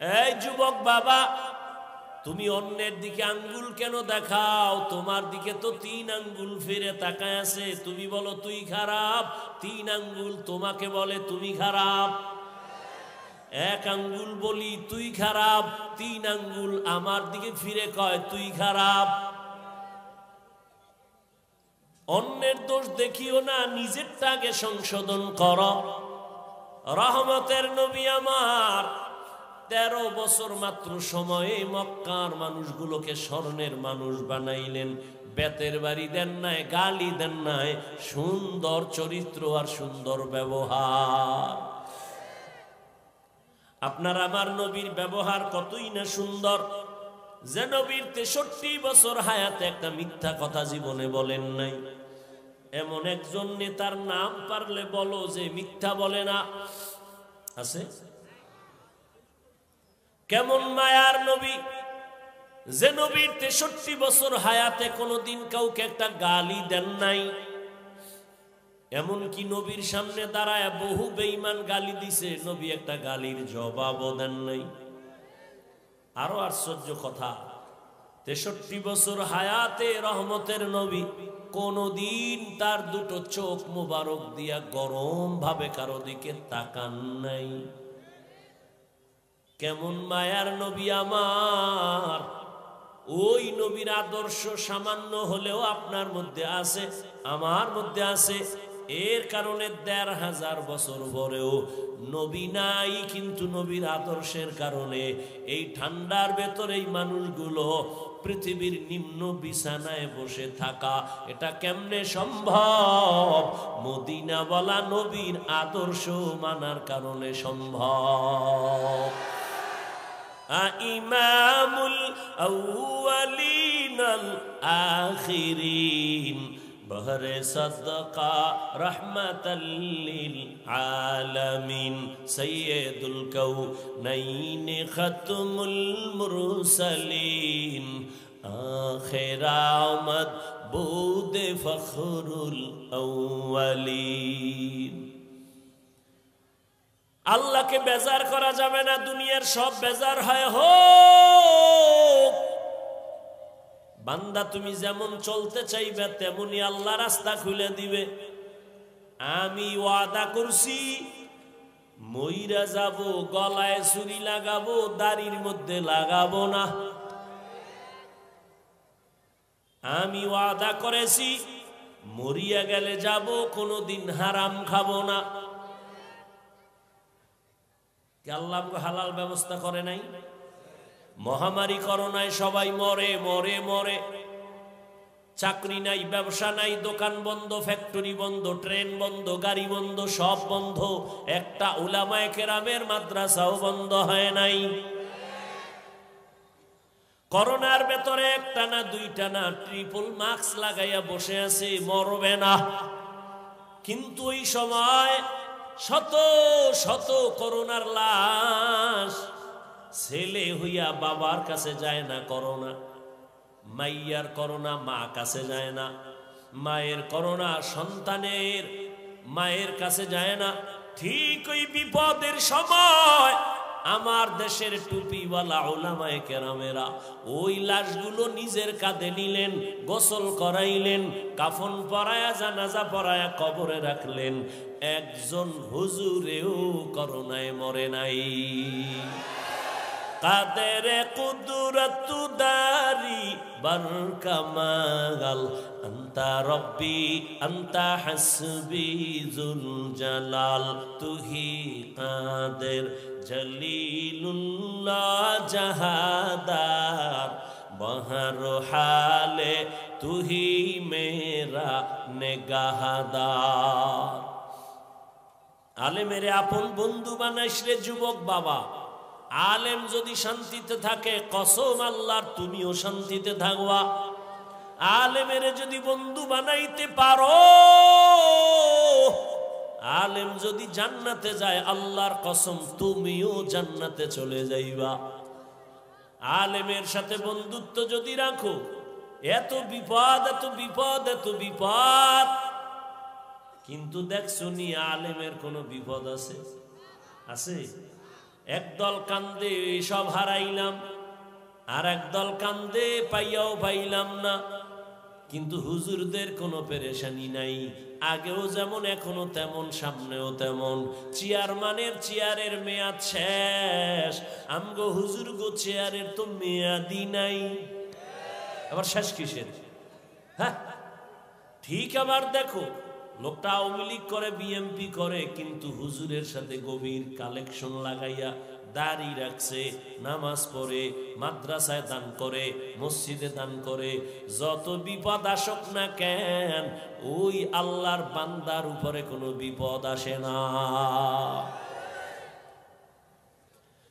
এই যুবক বাবা, তুমি অন্যের দিকে আঙ্গুল কেন দেখাও? তোমার দিকে তো 3 আঙ্গুল ফিরে তাকায় আছে। তুমি বলো তুই খারাপ, 3 আঙ্গুল তোমাকে বলে তুমি খারাপ। 1 আঙ্গুল বলি তুই খারাপ, 3 আঙ্গুল আমার দিকে ফিরে কয় তুই খারাপ। অন্যের দোষ দেখিও না, নিজেরটা আগে সংশোধন করো। রহমতের নবী আমার 13 বছর মাত্র সময়ে মক্কার মানুষগুলোকে স্বর্ণের মানুষ বানাইলেন। বেতের বাড়ি দেন নাই, গালি দেন নাই, সুন্দর চরিত্র আর সুন্দর ব্যবহার। আপনার আমার নবীর ব্যবহার কতই না সুন্দর, যে নবীর 63 বছর হায়াতে একটা মিথ্যা কথা জীবনে বলেন নাই। এমন একজন নেতার নাম পারলে বলো যে মিথ্যা বলে না, আছে? কেমন মায়ার নবী, যে নবীর 63 বছর হায়াতে কোনোদিন কাউকে একটা গালি দেন নাই। এমনকি নবীর সামনে দাঁড়ায় বহু বেঈমান গালি দিছে, নবী একটা গালির জবাবও দেন নাই। আরো আশ্চর্য কথা, 63 বছর হায়াতে রহমতের নবী কোনদিন তার দুটো চোখ মুবারক দিয়া গরম ভাবে কারো দিকে তাকান নাই। কেমন মায়ার নবী আমার। ওই নবীর আদর্শ সামান্য হলেও আপনার মধ্যে আছে, আমার মধ্যে আছে। এর কারণে 1500 বছর পরেও নবী নাই, কিন্তু নবীর আদর্শের কারণে এই ঠান্ডার ভেতরে এই মানুষগুলো পৃথিবীর নিম্ন বিছানায় বসে থাকা, এটা কেমনে সম্ভব? মদিনা বলা নবীর আদর্শ মানার কারণে সম্ভব। ইমামুল আউয়ালিনাল আখিরিন বহরে সাদকা রহমাতাল লিল আলামিন সাইয়্যিদুল কাউনাইন খাতমুল মুরসালিন আখির আমদ বুদ ফখরুল আউয়ালিন। আল্লাহকে বেজার করা যাবে না, দুনিয়ার সব বেজার হয় হোক। বান্দা তুমি যেমন চলতে চাইবে তেমনি আল্লাহ রাস্তা খুলে দিবে। আমি ওয়াদা করছি মইরা যাব, গলায় ছুরি লাগাবো, দাড়ির মধ্যে লাগাবো না। আমি ওয়াদা করেছি মরিয়া গেলে যাব, কোনোদিন হারাম খাবো না। আল্লাহ হালাল ব্যবস্থা করে নাই? মহামারী করোনায় সবাই মরে মরে মরে, চাকরি নাই, ব্যবসা নাই, দোকান বন্ধ, ফ্যাক্টরি বন্ধ, ট্রেন বন্ধ, গাড়ি বন্ধ, সব বন্ধ। একটা উলামায়ে কেরামের মাদ্রাসাও বন্ধ হয় নাই। করোনার ভেতরে একটা না দুইটা না ট্রিপল মাস্ক লাগাইয়া বসে আছে, মরবে না। কিন্তু ওই সময় শত শত করোনার লাশ, ছেলে হইয়া বাবার কাছে যায় না করোনা, মাইয়ার করোনা মা কাছে যায় না, মায়ের করোনা সন্তানের মায়ের কাছে যায় না। ঠিক ওই বিপদের সময় আমার দেশের টুপিওয়ালা উলামায়ে কেরামেরা ওই লাশগুলো নিজের কাঁধে নিলেন, গোসল করাইলেন, কাফন পরায়া জানাজা পরায়া কবরে রাখলেন। একজন হুজুরেও করোনায় মরে নাই। কাদের কুদরত দারি বরকামাল আন্তা রব্বি আন্তা হাসবি জুল জালাল তুহি কাদের জলিলুল্লাহ জাহাদার বহর হালে তুহি মেরা নেগাহদার। আলে মেরে আপন বন্ধু বানাইস রে যুবক বাবা। আলেম যদি শান্তিতে থাকে, কসম আল্লাহর তুমিও শান্তিতে থাকবা। আলেমের যদি বন্ধু বানাইতে পারো, আলেম যদি জান্নাতে যায়, আল্লাহর কসম তুমিও জান্নাতে চলে যাইবা। আলেমের সাথে বন্ধুত্ব যদি রাখো, এত বিপদ এত বিপদ এত বিপদ। কিন্তু দেখছো নি আলেমের কোনো বিপদ আছে? আছে? একদল কান্দে সব হারাইলাম, আর একদল কান্দে পাইয়াও পাইলাম না। কিন্তু হুজুরদের কোনো পেরেশানি নাই, আগেও যেমন এখনো তেমন, সামনেও তেমন। চেয়ারম্যানের চেয়ারের মেয়াদ শেষ, আমগো হুজুর গো চেয়ারের তো মেয়াদই নাই, আবার শেষ কিসের? হ্যাঁ ঠিক, আবার দেখো লোকটা আওয়ামী লীগ করে, বিএমপি করে, কিন্তু হুজুরের সাথে গভীর কালেকশন লাগাইয়া দাড়ি রাখছে, নামাজ পড়ে, মাদ্রাসায় দান করে, মসজিদে দান করে। যত বিপদ আসুক না কেন, ওই আল্লাহর বান্দার উপরে কোনো বিপদ আসে না।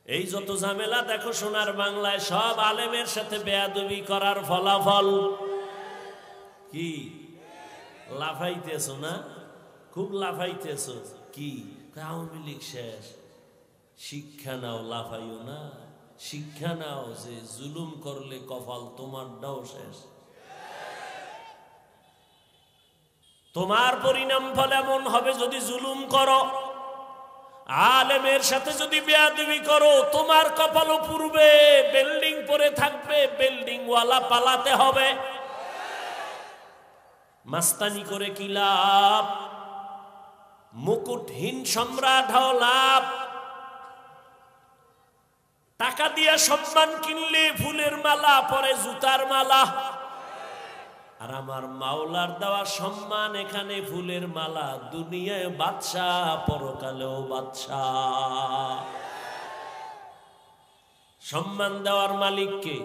এই যত ঝামেলা দেখো সোনার বাংলায়, সব আলেমের সাথে বেয়াদবি করার ফলাফল। কি লাফাইতেছো না? খুব লাফাইতেছো। কি আওয়ামী লীগ শেষ? শিক্ষা নাও, লাফাইও না। শিক্ষা নাও যে জুলুম করলে কপাল তোমারটাও শেষ। তোমার পরিণাম ফল এমন হবে যদি জুলুম করো, আলেমের সাথে যদি বেয়াদবি করো, তোমার কপালও পুড়বে, বিল্ডিং পরে থাকবে, বিল্ডিং ওয়ালা পালাতে হবে। মাস্তানি করে কি লাভ? মুকুটহীন সম্রাট হও লাভ। টাকা দিয়ে সম্মান কিনলে ফুলের মালা, পরে জুতার মালা। আর আমার মাওলার দেওয়া সম্মান এখানে ফুলের মালা, দুনিয়ায় বাদশাহ, পরকালেও বাদশাহ। সম্মান দেওয়ার মালিককে।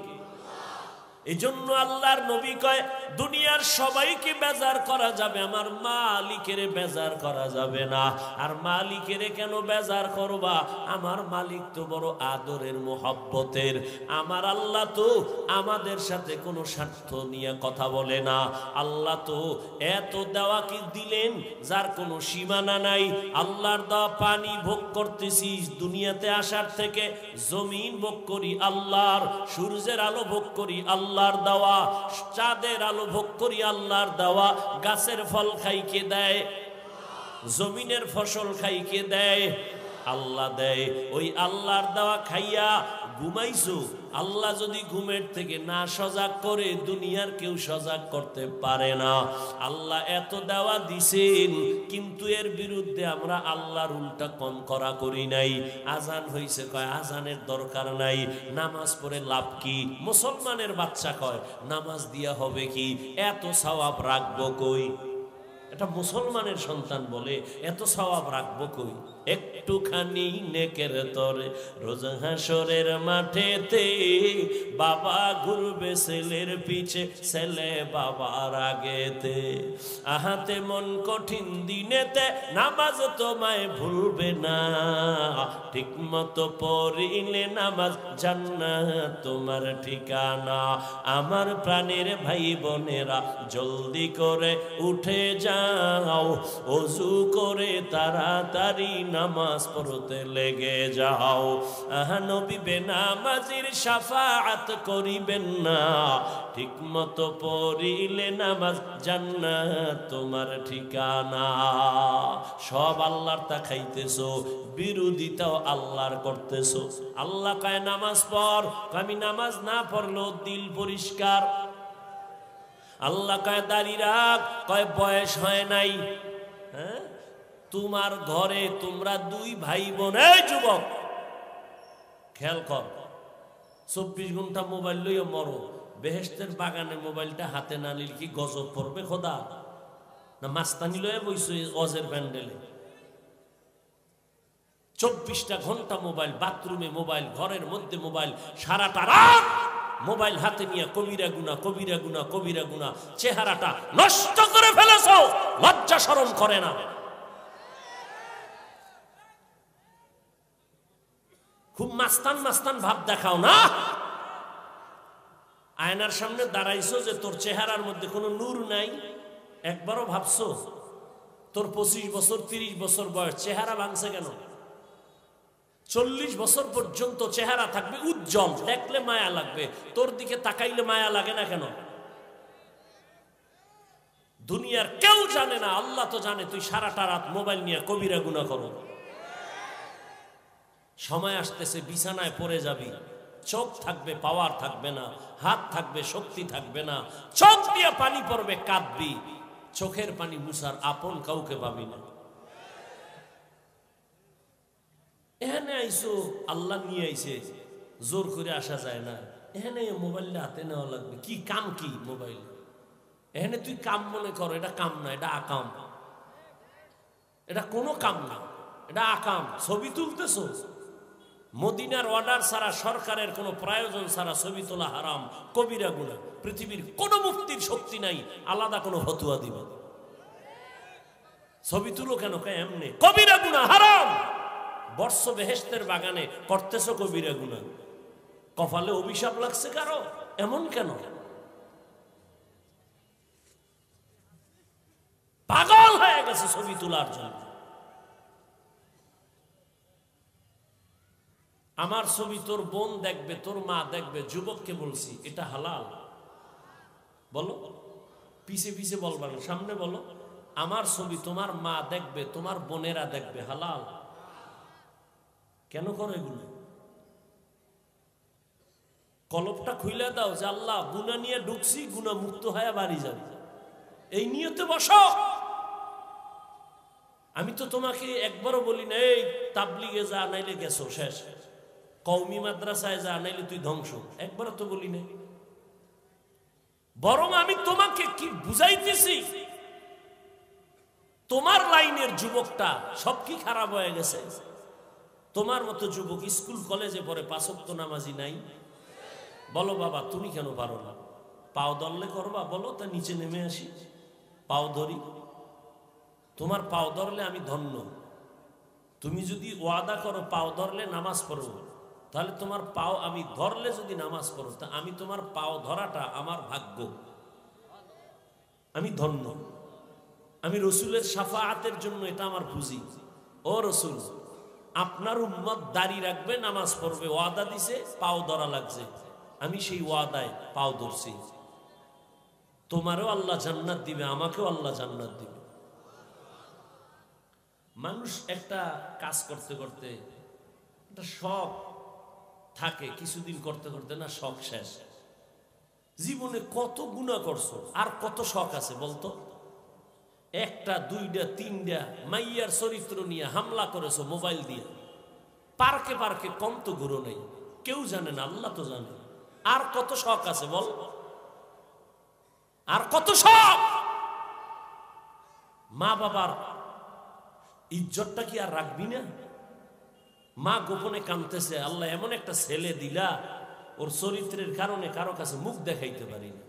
এই জন্য আল্লাহর নবী কয়, দুনিয়ার সবাইকে বেজার করা যাবে, আমার মালিকের বেজার করা যাবে না। আর মালিকের কেন বেজার করবা? আমার মালিক তো বড় আদরের, মোহব্বতের। আমার আল্লাহ তো আমাদের সাথে কোনো স্বার্থ নিয়ে কথা বলে না। আল্লাহ তো এত দেওয়া কি দিলেন যার কোনো সীমানা নাই। আল্লাহর দেওয়া পানি ভোগ করতেছি দুনিয়াতে আসার থেকে, জমিন ভোগ করি আল্লাহর, সূর্যের আলো ভোগ করি আল্লাহর দেওয়া, চাঁদের আলো ভোগ করি আল্লাহর দেওয়া। গাছের ফল খাই কে দেয়? জমিনের ফসল খাই কে দেয়? আল্লাহ দেয়। ওই আল্লাহর দেওয়া খাইয়া ঘুমাইছো, আল্লাহ যদি ঘুমের থেকে না সজাগ করে, দুনিয়ার কেউ সজাগ করতে পারে না। আল্লাহ এত দেওয়া দিছেন, কিন্তু এর বিরুদ্ধে আমরা আল্লাহর উল্টা কম করা করি নাই। আজান হইছে, কয় আজানের দরকার নাই, নামাজ পড়ে লাভ কি? মুসলমানের বাচ্চা কয় নামাজ দিয়া হবে কি, এত সওয়াব রাখবো কই? এটা মুসলমানের সন্তান বলে এত সওয়াব রাখবো কই? একটুখানি নেকের তরে রোজ হাসরের মাঠেতে, বাবা ঘুরবে ছেলের পিছে, ছেলে বাবার আগেতে। আহাতে মন কঠিন দিনেতে, নামাজ তোমায় ভুলবে না, ঠিক মতো পড়িলে নামাজ জান্নাত তোমার ঠিকানা। আমার প্রাণের ভাই বোনেরা জলদি করে উঠে যাও, ওযু করে তাড়াতাড়ি নামাজ পড়তে লেগে যাও। নবী বেনামাজির শাফাআত করিবেন না, ঠিক মতো পড়িলে নামাজ জান্নাত তোমার ঠিকানা। সব আল্লাহর তা খাইতেছো, বিরোধিতাও আল্লাহর করতেছো। আল্লাহ কয় নামাজ পড়, আমি নামাজ না পড়লেও দিল পরিষ্কার। আল্লাহ কয় দাড়ি রাখ, কয় বয়স হয় নাই। হ্যাঁ, তোমার ঘরে তোমরা দুই ভাই বোন, এই যুবক খেয়াল কর, 24 ঘন্টা মোবাইল লইয়া মরো, বেহেশতের বাগানে মোবাইলটা হাতে না নিলে কি গজব পড়বে খোদা? না মাস্তানি লয়ে বইছো অজের প্যান্ডেলে? 24টা ঘন্টা মোবাইল, বাথরুমে মোবাইল, ঘরের মধ্যে মোবাইল, সারাটা রাত মোবাইল হাতে নিয়ে কবিরা গুনাহ, কবিরা গুনাহ, কবিরা গুনাহ। চেহারাটা নষ্ট করে ফেলেছো, লজ্জা শরম করে না? খুব মাস্তান মাস্তান ভাব দেখাও না। আয়নার সামনে দাঁড়াইছো যে তোর চেহারার মধ্যে কোনো নূর নাই, একবারও ভাবছো? তোর 25 বছর 30 বছর বয়স, চেহারা ভাঙছে কেন? 40 বছর পর্যন্ত চেহারা থাকবে উজ্জ্বল, দেখলে মায়া লাগবে, তোর দিকে তাকাইলে মায়া লাগে না কেন? দুনিয়ার কেউ জানে না, আল্লাহ তো জানে তুই সারাটা রাত মোবাইল নিয়ে কবিরা গুনাহ করো। সময় আসতেছে বিছানায় পড়ে যাবি, চোখ থাকবে পাওয়ার থাকবে না, হাত থাকবে শক্তি থাকবে না, চোখ দিয়ে পানি পড়বে কাঁদবি, চোখের পানি মুছার আপন কাউকে পাবি না। এখানে আইসো আল্লাহ নিয়ে আইছে, জোর করে আসা যায় না। এখানে মোবাইলটা হাতে নেওয়া লাগবে, কি কাম কি মোবাইল? এখানে তুই কাম মনে করো, এটা কাম না, এটা আকাম। এটা কোনো কাম না, এটা আকাম। ছবি তুলতেছ, মদিনার অর্ডার ছাড়া, সরকারের কোনো প্রয়োজন ছাড়া ছবি তোলা হারাম, কবিরা গুনাহ। পৃথিবীর কোনো মুক্তির শক্তি নাই আলাদা কোনো ফতোয়া দিবে। ছবি তুলো কেন? এমনি কবিরা গুনাহ, হারাম। বর্ষ বেহেশতের বাগানে করতেছ কবিরা গুনাহ, কপালে অভিশাপ লাগছে কারো? এমন কেন? পাগল হয়ে গেছে ছবি তোলার জন্য। আমার ছবি তোর বোন দেখবে, তোর মা দেখবে। যুবককে বলছি এটা হালাল? বলো, পিছে পিছে বলবা না, সামনে বলো। আমার ছবি তোমার মা দেখবে, তোমার বোনেরা দেখবে, হালাল? কেন করো এগুলো? কলপটা খুইলে দাও যে আল্লাহ গুনাহ নিয়ে ঢুকছি, গুনাহ মুক্ত হয়ে বাড়ি যাবে, এই নিয়তে বসো। আমি তো তোমাকে একবারও বলি না এই তাবলিগে যা, নাইলে গেছো শেষ, কওমি মাদ্রাসায় যা, নাইলে তুই ধ্বংস, একবারও তো বলি না। বরং আমি তোমাকে কি বুঝাইতেছি, তোমার লাইনের যুবকটা সব কি খারাপ হয়ে গেছে? তোমার মতো যুবক স্কুল কলেজে পড়ে, পাঁচ ওয়াক্ত নামাজি নাই। বলো বাবা তুমি কেন পারো না? পাও ধরলে করবা, বলো, তা নিচে নেমে আসি, পাও ধরি। তোমার পাও ধরলে আমি ধন্য। তুমি যদি ওয়াদা করো পাও ধরলে নামাজ পড়ো, তাহলে তোমার পাও আমি ধরলে যদি নামাজ পড়ো, তা আমি তোমার পাও ধরাটা আমার ভাগ্য, আমি ধন্য। আমি রসুলের শাফাআতের জন্য এটা আমার পুঁজি। ও রসুল, আপনার উম্মত দাড়ি রাখবে, নামাজ পড়বে, ওয়াদা দিছে, পাও ধরা লাগছে, আমি সেই ওয়াদায় পাও ধরছি। তোমারও আল্লাহ জান্নাত দিবে, আমাকেও আল্লাহ জান্নাত দিবে। মানুষ একটা কাজ করতে করতে একটা শখ থাকে, কিছুদিন করতে করতে না শখ শেষ। জীবনে কত গুনাহ করছো, আর কত শখ আছে বলতো? একটা দুইটা তিনটা মাইয়ার চরিত্র নিয়ে হামলা করেছো মোবাইল দিয়ে, পার্কে পার্কে, কম তো ঘুরো নেই, কেউ জানে না, আল্লাহ তো জানে। আর কত শখ আছে বল? আর কত শখ? মা বাবার ইজ্জতটা কি আর রাখবি না? মা গোপনে কাঁদতেছে, আল্লাহ এমন একটা ছেলে দিলা, ওর চরিত্রের কারণে কারো কাছে মুখ দেখাইতে পারি না।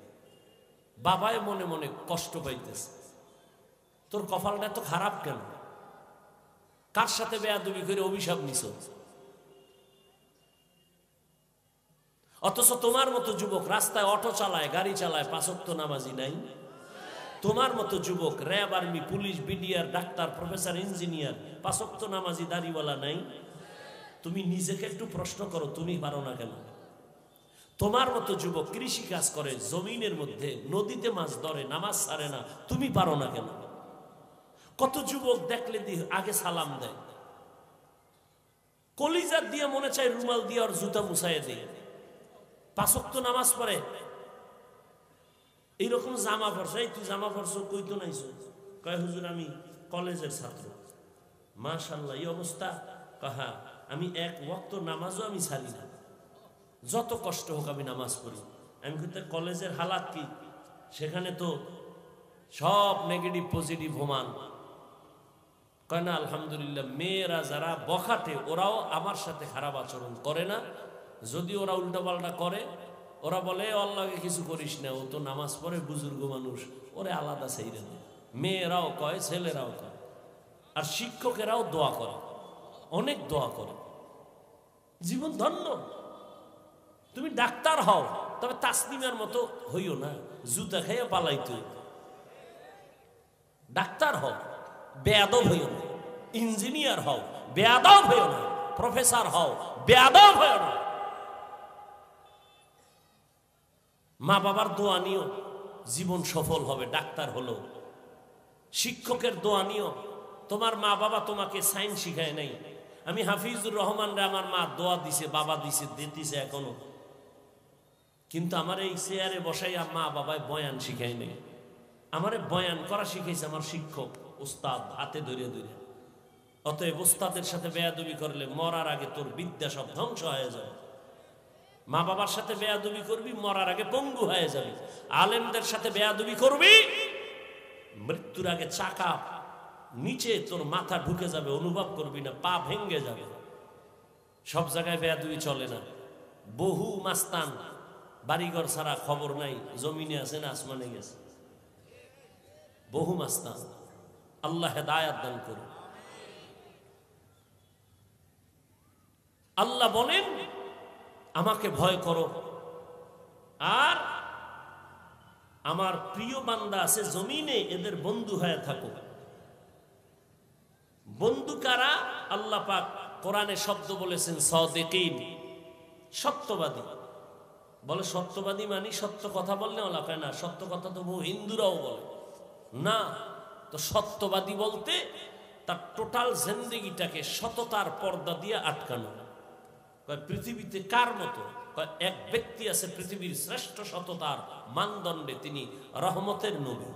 বাবায় মনে মনে কষ্ট পাইতেছে, তোর কপালটা এত খারাপ কেন? কার সাথে বেয়াদবি করে অভিশাপ নিছ? অথচ তোমার মতো যুবক রাস্তায় অটো চালায়, গাড়ি চালায়, পাঁচ ওয়াক্ত নামাজি নাই। তোমার মতো যুবক RAB, army, police, BDR, doctor, professor, engineer, পাঁচ ওয়াক্ত নামাজি দাড়িওয়ালা নাই। তুমি নিজেকে একটু প্রশ্ন করো, তুমি পারো না কেন? তোমার মতো যুবক কৃষি কাজ করে, জমিনের মধ্যে, নদীতে মাছ ধরে, নামাজ ছাড়ে না, তুমি পারো না কেন? কত যুবক দেখলে আগে সালাম দেয়, কলিজার দিয়ে মনে চায় রুমাল দিয়ে আর জুতা মুছাইয়ে দেয়, পাঁচ ওয়াক্ত নামাজ পড়ে, এইরকম জামা পরছো। এই তুই জামা পরছো, কই তো নাইছো? কয় হুজুর আমি কলেজের ছাত্র। মাশাআল্লাহ, এই অবস্থা? কাহা আমি এক ওয়াক্ত নামাজও আমি ছাড়ি না, যত কষ্ট হোক আমি নামাজ পড়ি। আমি কিন্তু কলেজের হালাত কি? সেখানে তো সব নেগেটিভ পজিটিভ হোমান। কয় না আলহামদুলিল্লাহ, মেয়েরা যারা বখাটে ওরাও আমার সাথে খারাপ আচরণ করে না। যদি ওরা উল্টাপাল্টা করে, ওরা বলে আল্লাহকে কিছু করিস না, ও তো নামাজ পড়ে, বুজুর্গ মানুষ, ওরে আলাদা সেইরে দেয়। মেয়েরাও কয়, ছেলেরাও কয়, আর শিক্ষকেরাও দোয়া করে, অনেক দোয়া করে। জীবন ধন্য। তুমি ডাক্তার হও, তবে তাসনিমের মতো হইও না, জুতা খাইয়া পালাইতে। ডাক্তার হও, বেয়াদব হইও না। ইঞ্জিনিয়ার হও, বেয়াদব হইও না। প্রফেসর হও, বেয়াদব হইও না। মা বাবার দোয়া নিও, জীবন সফল হবে। ডাক্তার হলো, শিক্ষকের দোয়া নিও। তোমার মা বাবা তোমাকে সায়েন্স শিখায় নাই, আমি হাফিজুর রহমান রে আমার মা দোয়া দিছে, বাবা দিছে, দিতেছে এখনো, কিন্তু আমার এই চেয়ারে বসাইয়া মা বাবায় বয়ান শিখাই নেই। আমারে বয়ান করা শিখাইছে আমার শিক্ষক উস্তাদ, হাতে ধরে ধরে। অতএব উস্তাদের সাথে বেয়াদবি করলে মরার আগে তোর বিদ্যা সব ধ্বংস হয়ে যাবে। মা বাবার সাথে বেয়াদবি করবি, মরার আগে পঙ্গু হয়ে যাবে। আলেমদের সাথে বেয়াদবি করবি, মৃত্যুর আগে চাকা নিচে তোর মাথা ঢুকে যাবে, অনুভব করবি না, পা ভেঙ্গে যাবে। সব জায়গায় বেয়াদবি চলে না। বহু মাস্তান বাড়িঘর ছাড়া খবর নাই, জমিনে আছে না আসমানে গেছে। বহু মাস্তান, আল্লাহ হেদায়াত দান করুন। আল্লাহ বলেন আমাকে ভয় করো, আর আমার প্রিয় বান্দা আছে জমিনে, এদের বন্ধু হয়ে থাকো। বন্ধু কারা? আল্লাহ পাক কোরআনে শব্দ বলেছেন সাদিকিন, সত্যবাদী। বলে সত্যবাদী মানে সত্য কথা বললে ওলা কয় না, সত্য কথা তো বহু হিন্দুরাও বলে না। তো সত্যবাদী বলতে তার টোটাল জিন্দেগিটাকে সততার পর্দা দিয়ে আটকানো। পৃথিবীতে কার মতো? এক ব্যক্তি আছে পৃথিবীর শ্রেষ্ঠ সততার মানদণ্ডে, তিনি রহমতের নবী।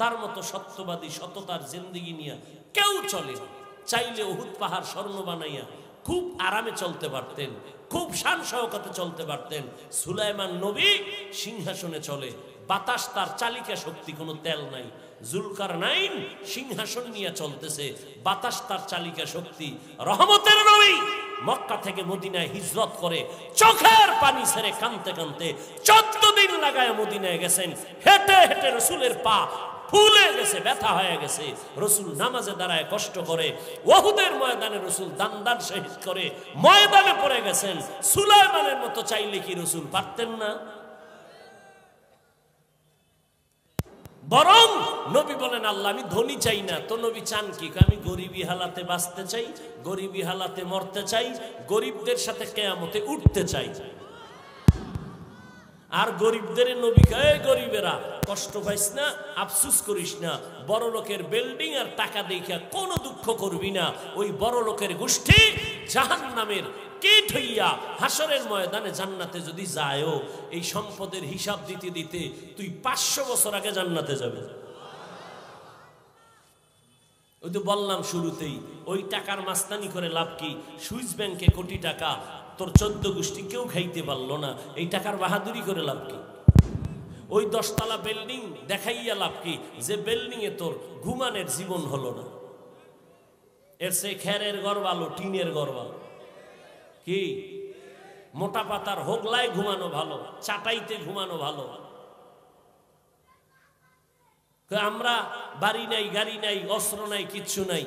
তার মতো সত্যবাদী সততার জিন্দেগি নিয়ে কেউ চলে। চাইলে উহুদ পাহাড় স্বর্ণ বানাইয়া খুব আরামে চলতে পারতেন, খুব শান শওকতে চলতে পারতেন। সুলাইমান নবী সিংহাসনে চলে, বাতাস তার চালিকা শক্তি, কোনো তেল নাই। জুলকারনাইন সিংহাসন নিয়ে চলতেছে, বাতাস তার চালিকা শক্তি। রহমতের নবী মক্কা থেকে মদিনায় হিজরত করে চোখের পানি ছেড়ে কাঁদতে কাঁদতে 14 দিন লাগায় মদিনায় গেছেন। হেঁটে হেঁটে রসুলের পা ফুলে গেছে, ব্যথা হয়ে গেছে। রসুল নামাজে দাঁড়ায় কষ্ট করে। ওহুদের ময়দানে রসুল দান শহীদ করে ময়দানে পড়ে গেছেন। সুলাইমানের মতো চাইলে কি রসুল পারতেন না? বরং নবী বলেন আল্লাহ আমি ধনী চাই না। তো নবী চান কি? আমি গরিবী হালাতে বাঁচতে চাই, গরিবী হালাতে মরতে চাই, গরিবদের সাথে কিয়ামতে উঠতে চাই। আর গরিবদের নবী কয় গরিবেরা কষ্ট পাইস না, আফসুস করিস না, বড় লোকের বিল্ডিং আর টাকা দেখা কোনো দুঃখ করবি না। ওই বড় লোকের গোষ্ঠী জাহান্নামের কীট হইয়া হাসরের ময়দানে জান্নাতে যদি যায়ও, এই সম্পদের হিসাব দিতে দিতে তুই 500 বছর আগে জান্নাতে যাবে। ওই তো বললাম শুরুতেই, ওই টাকার মাস্তানি করে লাভ কি? সুইস ব্যাংকে কোটি টাকা তোর 14 গোষ্ঠী কেউ খাইতে পারলো না, এই টাকার বাহাদুরি করে লাভ কি? ওই 10 তলা বিল্ডিং দেখাইয়া লাভ কি? যে বিল্ডিং এ তোর ঘুমানের জীবন হলো না। এর সে খেরের ঘর ভালো, টিনের ঘর ভালো। কি মোটা পাতার হোগলায় ঘুমানো ভালো, চাটাইতে ঘুমানো ভালো। আমরা বাড়ি নাই, গাড়ি নাই, অস্ত্র নাই, কিচ্ছু নাই,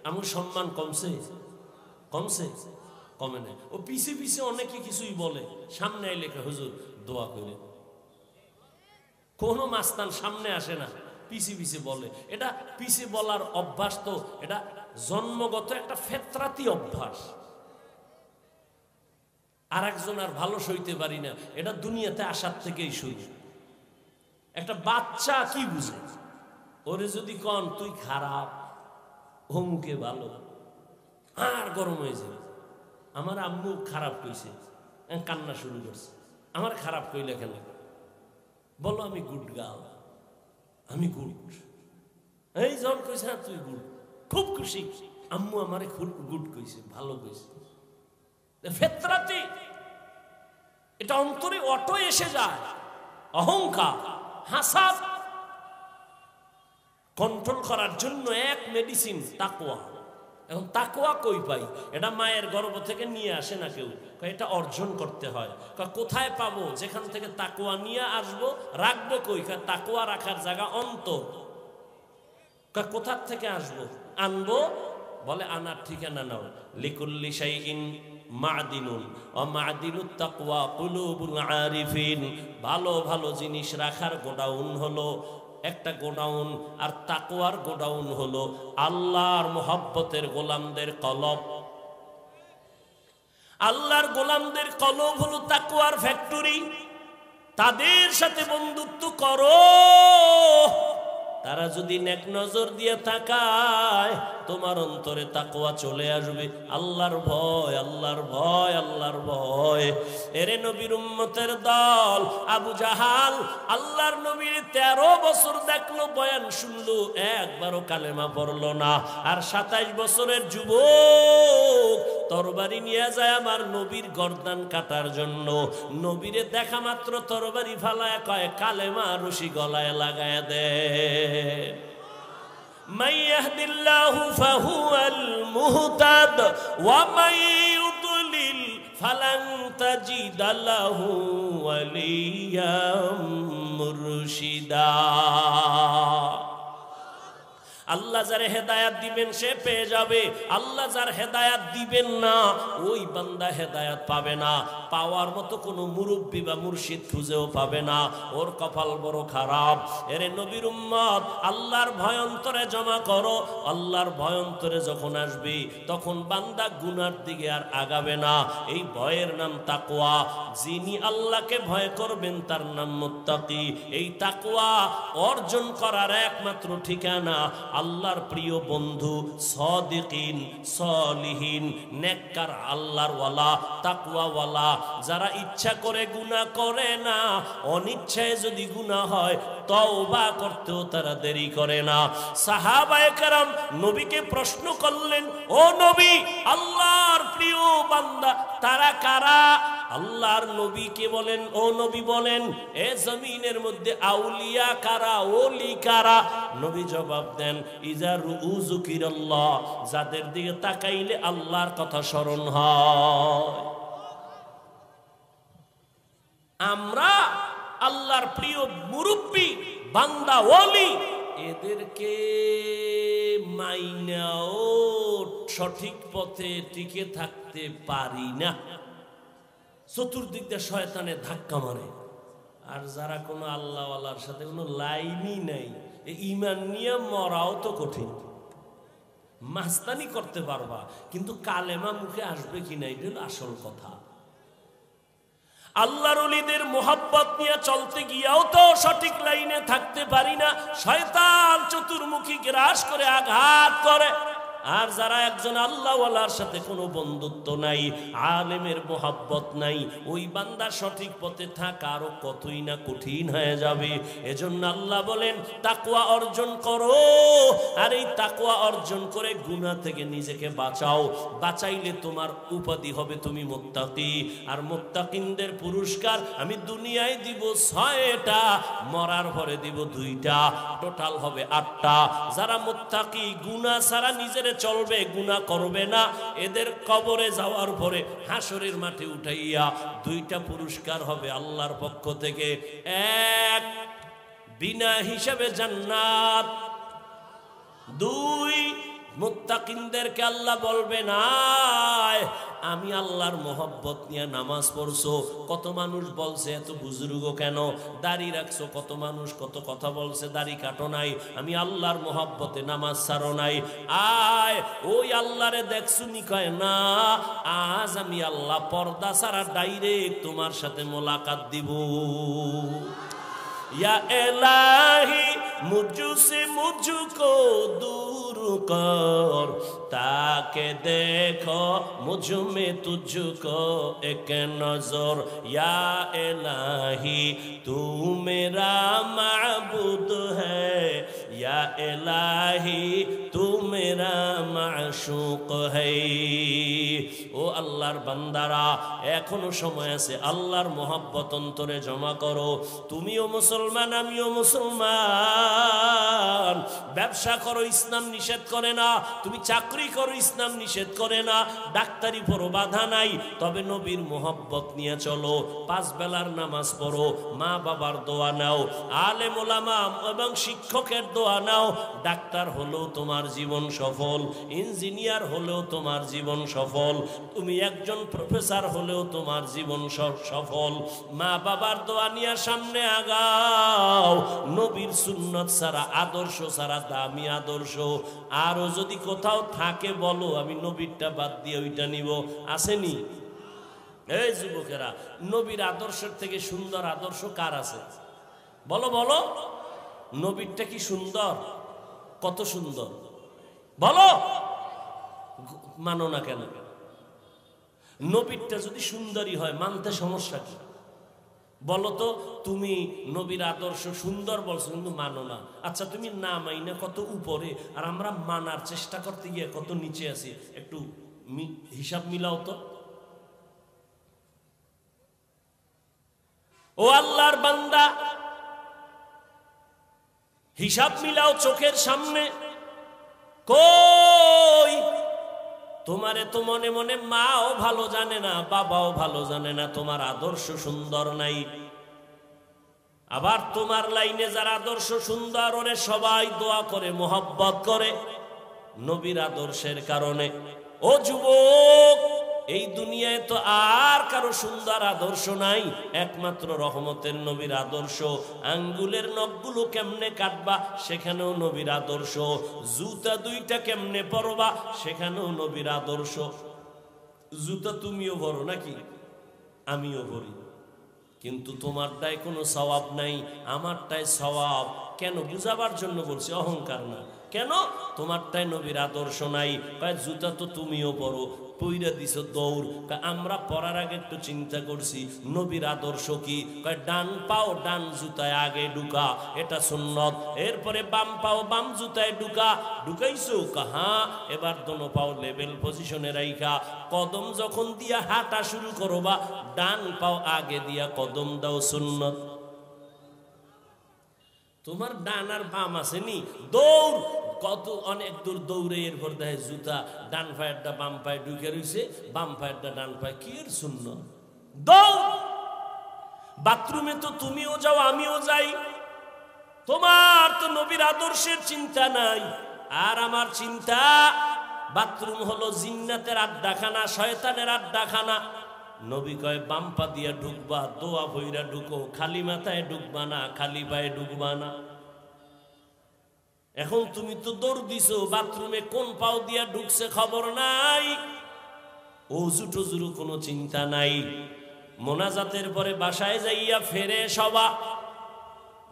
আমার সম্মান কমছে? কমছে? কমে নাই। ও পিছে পিছে অনেকে কিছুই বলে, সামনে আইলে হুজুর দোয়া করে। কোনো মাস্তান সামনে আসে না, পিছে পিছে বলে। এটা পিছে বলার অভ্যাস তো এটা জন্মগত একটা ফেতরাতি অভ্যাস। আর একজন আর ভালো সইতে পারি না, এটা দুনিয়াতে আসার থেকেই শুরু। একটা বাচ্চা কি বুঝে? ওরে যদি কন তুই খারাপ, অমুকে ভালো, আর গরম হয়ে যাবে। আমার আম্মু খারাপ কইছে, কান্না শুরু করছে। আমার খারাপ কইলে কেন? বলো আমি গুড গার্ল, আমি গুড। এই যখন কইছে না তুই গুড, খুব খুশি। আম্মু আমারে খুব গুড কইছে, ভালো কইছে। ফেতরাতি এটা অন্তরে অটো এসে যায়। অহংকার, হাসাদ কন্ট্রোল করার জন্য এক মেডিসিন তাকওয়া। এখন তাকওয়া কই পাই? এটা মায়ের গর্ভ থেকে নিয়ে আসে না কেউ, এটা অর্জন করতে হয়। কোথায় পাবো? যেখান থেকে তাকওয়া নিয়ে আসবো, রাখবো কই? তাকওয়া রাখার জায়গা অন্তর। কোথার থেকে আসবো? আনবো, বলে আনার ঠিকানা নাও। লিকুল্লি শাইইন মাদিনুন ওয়া মাদিনুত তাকওয়া কুলুবুল আরিফিন। ভালো ভালো জিনিস রাখার গোডাউন হলো একটা গোডাউন, আর তাকওয়ার গোডাউন হলো আল্লাহর মুহাব্বতের গোলামদের কলব। আল্লাহর গোলামদের কলব হলো তাকওয়ার ফ্যাক্টরি। তাদের সাথে বন্ধুত্ব করো, তারা যদি নেক নজর দিয়ে তাকায় তোমার অন্তরে তাকওয়া চলে আসবে। আল্লাহর ভয়, আল্লাহর ভয়, আল্লাহর ভয়। এরে নবীর উম্মতের দল আবু জাহাল আল্লাহর নবীর 13 বছর দেখলো, বয়ান শুনলো, একবারও কালেমা পড়লো না। আর 27 বছরের যুবক তরবারি নিয়ে যায় আমার নবীর গর্দান কাটার জন্য। নবীরে দেখা মাত্র তরবারি ফালায় কয় কালেমা রশি গলায় লাগায় দেয়। মান ইয়াহদিল্লাহু ফাহুয়াল মুহতাদ ওয়া মান ইউদ্লিল ফালান তাজিদা লাহু ওয়ালিয়াম মুরশিদা। আল্লাহ যারে হেদায়াত দিবেন সে পেয়ে যাবে, আল্লাহ যার হেদায়াত দিবেন না ওই বান্দা হেদায়াত পাবে না। পাওয়ার মতো কোনো মুরব্বী বা মুর্শিদ খুঁজেও পাবে না, ওর কপাল বড় খারাপ। এরে নবীর উম্মত আল্লাহর ভয় অন্তরে জমা করো। আল্লাহর ভয় অন্তরে যখন আসবে তখন বান্দা গুনার দিকে আর আগাবে না। এই ভয়ের নাম তাকওয়া। যিনি আল্লাহকে ভয় করবেন তার নাম মুত্তাকি। এই তাকওয়া অর্জন করার একমাত্র ঠিকানা আল্লাহর প্রিয় বন্ধু সাদিকিন, সলিহিন, নেককার, আল্লাহর ওয়ালা, তাকওয়া ওয়ালা, যারা ইচ্ছা করে গুনাহ করে না, অনিচ্ছায় যদি গুনাহ হয় তওবা করতেও তারা দেরি করে না। সাহাবায়ে কেরাম নবীকে প্রশ্ন করলেন, ও নবী, আল্লাহর প্রিয় বান্দা তারা কারা? আল্লাহর নবীকে বলেন, ও নবী বলেন এ জমিনের মধ্যে আউলিয়া কারা, ওলি কারা? নবী জবাব দেন, ইজা রুযুকিরাল্লাহ, যাদের দিকে তাকাইলে আল্লাহর কথা স্মরণ হয়। আমরা আল্লাহর প্রিয় মুরব্বী বান্দা ওলি এদেরকে মাইনাও সঠিক পথে টিকে থাকতে পারি না। চতুর্দিক দিয়ে শয়তানে ধাক্কা মারে। আর যারা কোনো আল্লাহওয়ালার সাথে কোনো লাইনই নাই, ঈমান নিয়ে মরাও তো কঠিন। মাস্তানি করতে পারবা কিন্তু কালেমা মুখে আসবে কিনা এটা হলো আসল কথা। আল্লাহর ওলিদের মোহাব্বত নিয়ে চলতে গিয়েও তো সঠিক লাইনে থাকতে পারি না। শয়তান চতুর্মুখী গ্রাস করে আঘাত করে। আর যারা একজন আল্লাহওয়ালার সাথে কোনো বন্ধুত্ব নাই, আলেমের মোহাব্বত নাই, ওই বান্দা সঠিক পথে থাকা আরো কতই না কঠিন হয়ে যাবে। এজন্য আল্লাহ বলেন তাকওয়া অর্জন করো। আর এই তাকওয়া অর্জন করে গুনাহ থেকে নিজেকে বাঁচাও। বাঁচাইলে তোমার উপাধি হবে তুমি মুত্তাকি। আর মুত্তাকিনদের পুরস্কার আমি দুনিয়ায় দিব 6টা, মরার পরে দিব 2টা, টোটাল হবে 8টা। যারা মুত্তাকি গুনাহ ছাড়া নিজের চলবে, গুনাহ করবে না, এদের কবরে যাওয়ার পরে হাসরের মাঠে উঠাইয়া 2টা পুরস্কার হবে আল্লাহর পক্ষ থেকে। এক, বিনা হিসাবে জান্নাত। 2, মুত্তাকিনদেরকে আল্লাহ বলবে না আমি আল্লাহর মোহব্বত নিয়ে নামাজ পড়ছো। কত মানুষ বলছে এত বুজুর্গ কেন, দাড়ি রাখছো, কত মানুষ কত কথা বলছে দাড়ি কাটো নাই, আমি আল্লাহর মোহব্বতে নামাজ ছাড়ো নাই। আয় ওই আল্লাহরে দেখছো নি? কয় না, আজ আমি আল্লাহ পর্দা ছাড়া ডাইরেক্ট তোমার সাথে মোলাকাত দিব। या इलाही मुझसे मुझको दूर कर, ताके देखो मुझ में तुझको एक नजर। या इलाही तू मेरा माबूद है, या इलाही तू मेरा माशूक है। ও আল্লাহর বান্দারা, এখনো সময় আছে, আল্লাহর মোহাব্বত অন্তরে জমা করো। তুমিও মুসলমান, আমিও মুসলমান। ব্যবসা করো, ইসলাম নিষেধ করে না। তুমি চাকরি করো, ইসলাম নিষেধ করে না। ডাক্তারি পড়ো, বাধা নাই। তবে নবীর মোহাব্বত নিয়ে চলো। 5 বেলার নামাজ পড়ো, মা বাবার দোয়া নাও, আলেম ওলামা এবং শিক্ষকের দোয়া নাও। ডাক্তার হলেও তোমার জীবন সফল, ইঞ্জিনিয়ার হলেও তোমার জীবন সফল, তুমি একজন প্রফেসর হলেও তোমার জীবন সফল। মা বাবার দোয়া নিয়ে সামনে আগাও। নবীর সুন্নত ছাড়া, আদর্শ ছাড়া দামি আদর্শ আরো যদি কোথাও থাকে বলো, আমি নবীরটা বাদ দিয়ে ওইটা নিব। আসেনি? এই যুবকেরা, নবীর আদর্শের থেকে সুন্দর আদর্শ কার আছে? বলো বলো। নবীরটা কি সুন্দর? কত সুন্দর বলো, মানো না কেন? নবীরটা যদি সুন্দরী হয় মানতে সমস্যা কি? বলো তো, তুমি নবীর আদর্শ সুন্দর বলছো কিন্তু মানো না। আচ্ছা তুমি না মাইনা কত উপরে, আর আমরা মানার চেষ্টা করতে গিয়ে কত নিচে আছি, একটু হিসাব মিলাও তো। ও আল্লাহর বান্দা, হিসাব মিলাও চোখের সামনে। কই তোমারে তো মনে মনে মাও ভালো জানে না, বাবাও ভালো জানে না তোমার আদর্শ সুন্দর নাই। আবার তোমার লাইনে যারা আদর্শ সুন্দর, ওরে সবাই দোয়া করে, মোহাব্বত করে নবীর আদর্শের কারণে। ও যুবক, এই দুনিয়ায় তো আর কারো সুন্দর আদর্শ নাই, একমাত্র রহমতের নবীর আদর্শ। আঙ্গুলের নখগুলো কেমনে কাটবা, সেখানেও নবীর আদর্শ। জুতা দুইটা কেমনে পরবা, সেখানেও নবীর আদর্শ। জুতা তুমিও ভরো নাকি, আমিও ভরি, কিন্তু তোমারটায় কোনো সওয়াব নাই, আমারটায় সওয়াব। কেন? বুঝাবার জন্য বলছি, অহংকার না। কেন? তোমারটাই নবীর আদর্শ নাই। জুতা তো তুমিও পরো, পইরা দিছ দৌড়। আমরা পরার আগে একটু চিন্তা করছি নবীর আদর্শ কি। ডান পাও ডান জুতায় আগে ঢুকা, এটা সুন্নত। এরপরে বাম পাও বাম জুতায় ঢুকা, ঢুকাইছো কাহা। এবার দোনো পাও লেভেল পজিশনে রাইখা কদম যখন দিয়া হাঁটা শুরু করবা, ডান পাও আগে দিয়া কদম দাও, সুন্নত। তোমার ডান আর বাম আসেনি, দৌড় কত অনেক দূর দৌড়ে, এরপর দেখে জুতা ডান পায়েরটা বাম পায়ে ঢুকে রয়েছে, বাম পায়েরটা ডান পায়ে। কি এর সুন্নত? দৌড়। বাথরুমে তো তুমিও যাও আমিও যাই, তোমার তো নবীর আদর্শের চিন্তা নাই। আর আমার চিন্তা, বাথরুম হলো জিন্নাতের আড্ডাখানা, শয়তানের আড্ডাখানা। নবী কয় বাম পা দিয়া ঢুকবা, দোয়া ভইরা ঢুকো, খালি মাথায় ঢুকবা না, খালি পায়ে ঢুকবা না। এখন তুমি তো দৌড় দিছো, বাথরুমে কোন পাও দিয়া ঢুকছে খবর নাই, ওযু টজুর কোনো চিন্তা নাই। মোনাজাতের পরে বাসায় যাইয়া ফেরে সবা,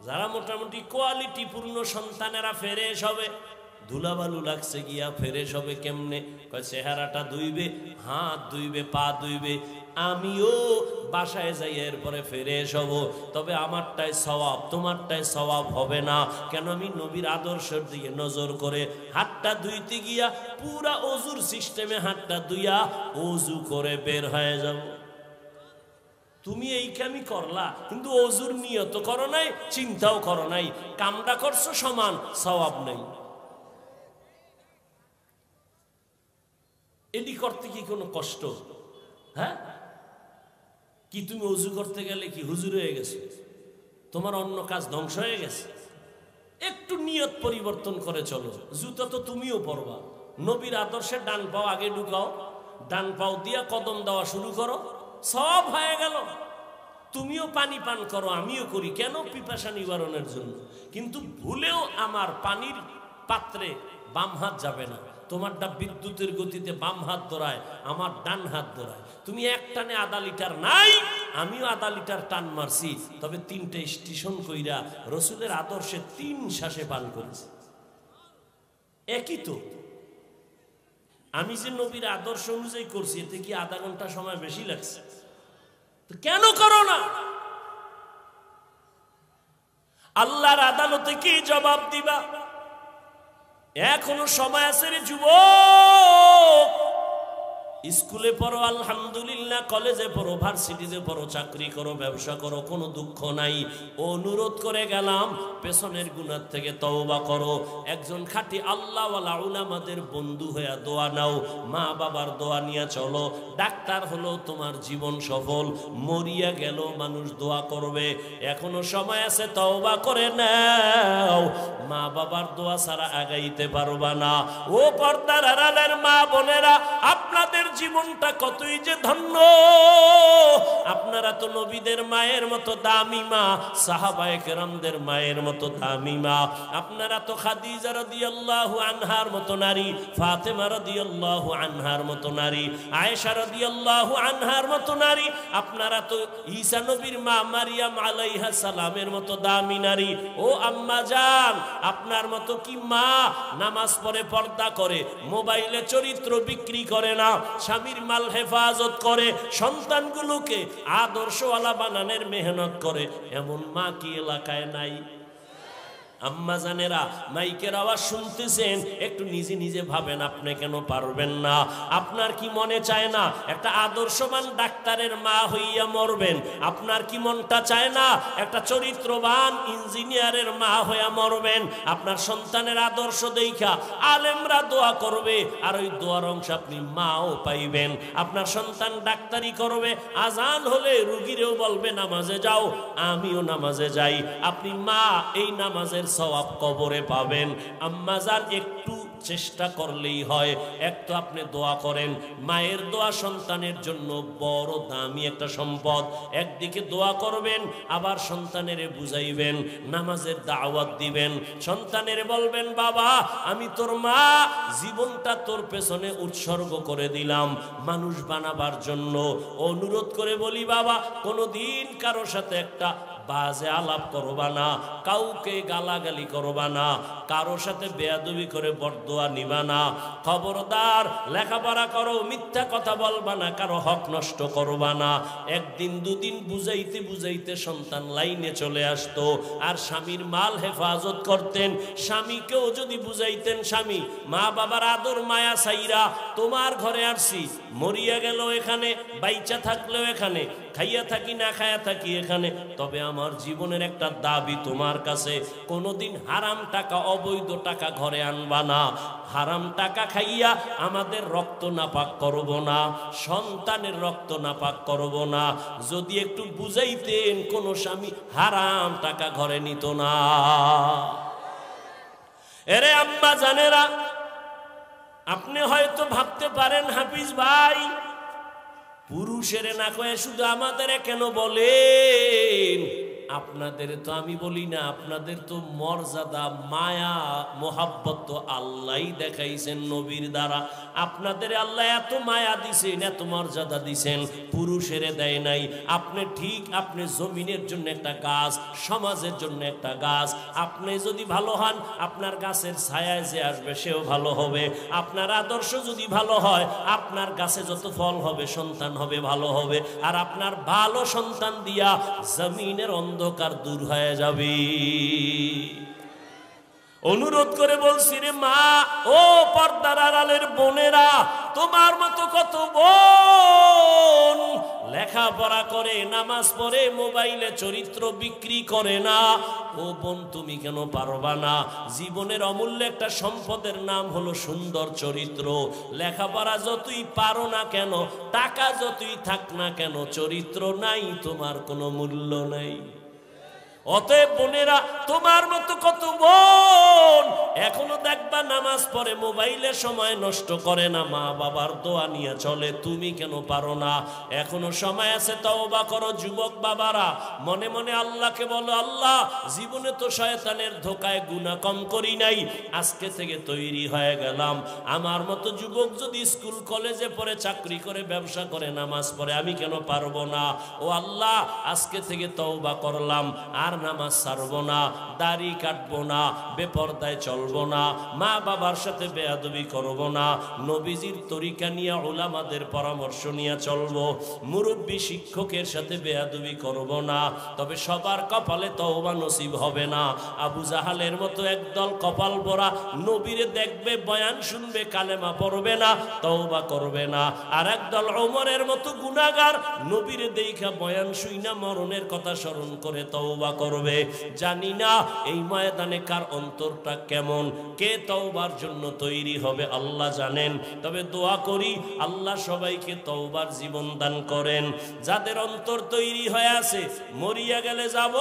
যারা মোটামুটি কোয়ালিটি পূর্ণ সন্তানেরা ফেরে সবে, ধুলাবালু লাগছে গিয়া ফেরে সবে কেমনে? কয় চেহারাটা ধুইবে, হাত ধুইবে, পা ধুইবে। আমিও বাসায় যাই এরপরে ফেরে সব, তবে আমারটাই সওয়াব, তোমারটাই সওয়াব হবে না। কেন? আমি নবীর আদর্শের দিকে নজর করে হাতটা ধুইতে গিয়া পুরা অজুর সিস্টেমে হাতটা ধুইয়া অজু করে বের হয়ে যাব। তুমি এই কামই করলা, কিন্তু অজুর নিয়ত করো নাই, চিন্তাও করো নাই, কামটা করছো সমান, সওয়াব নাই। এটি করতে কি কোনো কষ্ট? হ্যাঁ, কি তুমি অজু করতে গেলে কি হুজুর হয়ে গেছে? তোমার অন্য কাজ ধ্বংস হয়ে গেছে? একটু নিয়ত পরিবর্তন করে চলো। জুতা তো তুমিও পরবা, নবীর আদর্শে ডান পাও আগে ঢুকাও, ডান পাও দিয়া কদম দেওয়া শুরু করো, সব হয়ে গেল। তুমিও পানি পান করো, আমিও করি। কেন? পিপাসা নিবারণের জন্য। কিন্তু ভুলেও আমার পানির পাত্রে বাম হাত যাবে না। তোমারটা বিদ্যুতের গতিতে বাম হাত ধরায়, আমার ডান হাত ধরায়। তুমি এক টানে আধা লিটার নাই, আমিও আধা লিটার টান মারছি, তবে 3টে স্টেশন কইরা রসুলের আদর্শে 3 শ্বাসে পান করেছি। একই তো। আমি যে নবীর আদর্শ অনুযায়ী করছি, এতে কি আধা ঘন্টা সময় বেশি লাগছে? তো কেন করো না? আল্লাহর আদালতে কি জবাব দিবা? এখনো সময় আছে রে যুবক। স্কুলে পড়ো আলহামদুলিল্লাহ, কলেজে পড়ো, ভার্সিটিতে পড়ো, চাকরি করো, ব্যবসা করো, কোনো দুঃখ নাই। অনুরোধ করে গেলাম, পেছনের গুনাহ থেকে তওবা করো। একজন খাঁটি আল্লাহওয়ালা উলামাদের বন্ধু হয়ে দোয়া নাও, মা বাবার দোয়া নিয়ে চলো। ডাক্তার হলো তোমার জীবন সফল, মরিয়া গেল মানুষ দোয়া করবে। এখনো সময় আছে, তওবা করে নাও। মা বাবার দোয়া ছাড়া আগাইতে পারবা না। ও পর্দার আড়ালের মা বোনেরা, আপনাদের আপনাদের জীবনটা কতই যে ধন্য। আপনারা তো নবীদের মায়ের মতো দামি মা, সাহাবায়ে কেরামদের মায়ের মতো দামি মা। আপনারা তো খাদিজা রাদিয়াল্লাহু আনহার মতো নারী, ফাতেমা রাদিয়াল্লাহু আনহার মতো নারী, আয়েশা রাদিয়াল্লাহু আনহার মতো নারী। আপনারা তো ঈসা নবীর মা মারিয়াম আলাইহা সালামের মতো দামি নারী। ও আম্মা জান, আপনার মতো কি মা নামাজ পড়ে, পর্দা করে, মোবাইলে চরিত্র বিক্রি করে না, স্বামীর মাল হেফাজত করে, সন্তানগুলোকে আদর্শওয়ালা বানানোর মেহনত করে, এমন মা কি এলাকায় নাই? আম্মা জানেরা, মাইকের আওয়াজ শুনতেছেন, একটু নিজে নিজে ভাবেন, আপনি কেন পারবেন না? আপনার কি মনে চায় না একটা আদর্শবান ডাক্তারের মা হইয়া মরবেন? আপনার কি মনটা চায় না একটা চরিত্রবান ইঞ্জিনিয়ারের মা হইয়া মরবেন? আপনার সন্তানের আদর্শ দেখা আলেমরা দোয়া করবে, আর ওই দোয়ার অংশ আপনি মাও পাইবেন। আপনার সন্তান ডাক্তারি করবে, আজান হলে রুগীরেও বলবে নামাজে যাও, আমিও নামাজে যাই। আপনি মা, এই নামাজের সওয়াব কবরে পাবেন। আম্মা জান, একটু চেষ্টা করলেই হয়। এক তো আপনি দোয়া করেন, মায়ের দোয়া সন্তানের জন্য বড় দামি একটা সম্পদ। একদিকে দোয়া করবেন, আবার সন্তানেরে বুঝাইবেন, নামাজের দাওয়াত দিবেন, সন্তানেরে বলবেন বাবা আমি তোর মা, জীবনটা তোর পেছনে উৎসর্গ করে দিলাম মানুষ বানাবার জন্য। অনুরোধ করে বলি বাবা, কোনোদিন কারো সাথে একটা বাজে আলাপ করবা না, কাউকে গালাগালি করবা না, কারো সাথে বেয়াদবি করে বরদোয়া নিবা না। খবরদার, লেখাপড়া করো, মিথ্যা কথা বলবা না, কারো হক নষ্ট করবা না। একদিন দুদিন বুঝাইতে বুঝাইতে সন্তান লাইনে চলে আসতো, আর স্বামীর মাল হেফাজত করতেন। স্বামীকেও যদি বুঝাইতেন, স্বামী মা বাবার আদর মায়া সাইরা তোমার ঘরে আসছি, মরিয়া গেল এখানে, বাইচা থাকলেও এখানে, খাইয়া থাকি না খাইয়া থাকি এখানে, তবে আমার জীবনের একটা দাবি তোমার কাছে, কোনোদিন হারাম টাকা, অবৈধ টাকা ঘরে আনবা না। হারাম টাকা খাইয়া আমাদের রক্ত নাপাক করব না, সন্তানের রক্ত নাপাক করব না। যদি একটু বুঝাইতেন, কোন স্বামী হারাম টাকা ঘরে নিত না। এরে আম্মা জানেরা, আপনি হয়তো ভাবতে পারেন হাফিজ ভাই, পুরুষের না কয়ে শুধু আমাদের কেন বলেন? আপনাদের তো আমি বলি না, আপনাদের তো মর্যাদা, মায়া, মোহাব্বত তো আল্লাহ দেখাইছেন নবীর দ্বারা। আপনাদের আল্লাহ এত মায়া দিছেন, এত মর্যাদা দিছেন, পুরুষের দেয় নাই। আপনি ঠিক, আপনি জমিনের জন্য একটা গাছ, সমাজের জন্য একটা গাছ। আপনি যদি ভালো হন, আপনার গাছের ছায়ায় যে আসবে সেও ভালো হবে। আপনার আদর্শ যদি ভালো হয়, আপনার গাছে যত ফল হবে, সন্তান হবে, ভালো হবে। আর আপনার ভালো সন্তান দিয়া জমিনের অন্ধকার দূর হয়ে যাবে। অনুরোধ করে বলছি রে মা, ও পর্দার আড়ালের বোনেরা, তোমার মতো কত বোন লেখাপড়া করে, নামাজ পড়ে, মোবাইলে চরিত্র বিক্রি করে না। ও বোন, তুমি কেন পারবা না? জীবনের অমূল্য একটা সম্পদের নাম হলো সুন্দর চরিত্র। লেখাপড়া যতই পারো না কেন, টাকা যতই থাক না কেন, চরিত্র নাই, তোমার কোনো মূল্য নাই। অতএব বোনেরা, তোমার মতো কত বোন এখনো দেখবা নামাজ পড়ে, মোবাইলে সময় নষ্ট করে না, মা বাবার দোয়া নিয়ে চলে। তুমি কেন পারো না? এখনো সময় আছে, তওবা করো। যুবক বাবারা, মনে মনে আল্লাহকে বলো, আল্লাহ জীবনে তো শয়তানের ধোকায় গুনাহ কম করি নাই, আজকে থেকে তৈরি হয়ে গেলাম। আমার মতো যুবক যদি স্কুল কলেজে পড়ে, চাকরি করে, ব্যবসা করে, নামাজ পড়ে, আমি কেন পারবো না? ও আল্লাহ, আজকে থেকে তওবা করলাম, আর নামাজ ছাড়বো না, দাড়ি কাটবো না, বেপরদায় চলবো না, মা বাবার সাথে বেয়াদবি করবো না, নবীজির তরিকা নিয়ে, উলামাদের পরামর্শ নিয়ে চলবো, মুরব্বী শিক্ষকের সাথে বেয়াদবি করবো না। তবে সবার কপালে তওবা নসিব হবে না। আবু জাহালের মতো একদল কপাল ভরা নবীরে দেখবে, বয়ান শুনবে, কালেমা পড়বে না, তওবা করবে না। আর একদল ওমরের মতো গুনাহগার নবীরে দেখা, বয়ান শুইনা, মরণের কথা স্মরণ করে তওবা করবে। জানি না এই ময়দানে কার অন্তরটা কেমন, কে তওবার জন্য তৈরি হবে আল্লাহ জানেন। তবে দোয়া করি আল্লাহ সবাইকে তওবার জীবন দান করেন। যাদের অন্তর তৈরি হয়ে আছে, মরিয়া গেলে যাব,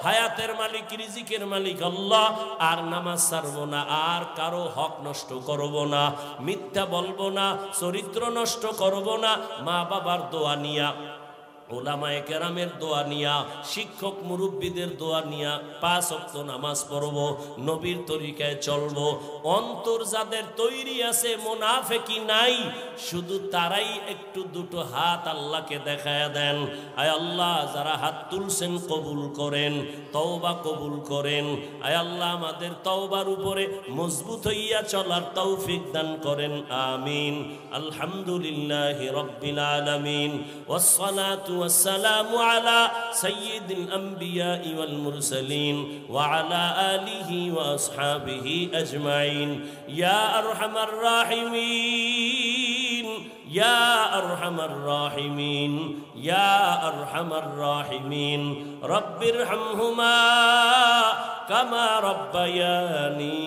হায়াতের মালিক রিজিকের মালিক আল্লাহ, আর নামাজ ছাড়ব না, আর কারো হক নষ্ট করব না, মিথ্যা বলবো না, চরিত্র নষ্ট করব না, মা বাবার দোয়া নিয়া, ওলামায়ে কেরামের দোয়া নিয়া, শিক্ষক মুরব্বীদের দোয়া নিয়া 5 ওয়াক্ত নামাজ পড়ব, নবীর তরিকায় চলব। অন্তর যাদের তৈরি আছে, মুনাফিকি নাই, শুধু তারাই একটু দুটো হাত আল্লাহকে দেখায়া দেন। আয় আল্লাহ, যারা হাত তুলছেন কবুল করেন, তওবা কবুল করেন। আয় আল্লাহ, আমাদের তওবার উপরে মজবুত হইয়া চলার তৌফিক দান করেন, আমিন। আলহামদুলিল্লাহি রাব্বিল আলামিন, ওয়াসসালাতু والسلام على سيد الأنبياء والمرسلين وعلى آله وأصحابه أجمعين. يا أرحم الراحمين، يا أرحم الراحمين، يا أرحم الراحمين، رب ارحمهما كما ربياني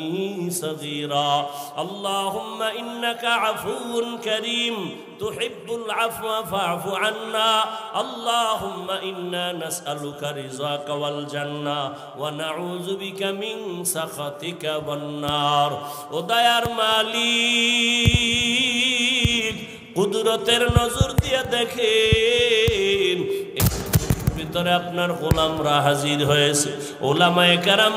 صغيرا. اللهم إنك عفو كريم تحب العفو فاعف عنا. اللهم إنا نسألك رضاك والجنة ونعوذ بك من سخطك والنار. وديار মালিক কুদরতের নজর দিয়ে দেখেন, ভিতরে আপনার গোলামরা হাজির হয়েছে, ওলামায়ে কেরাম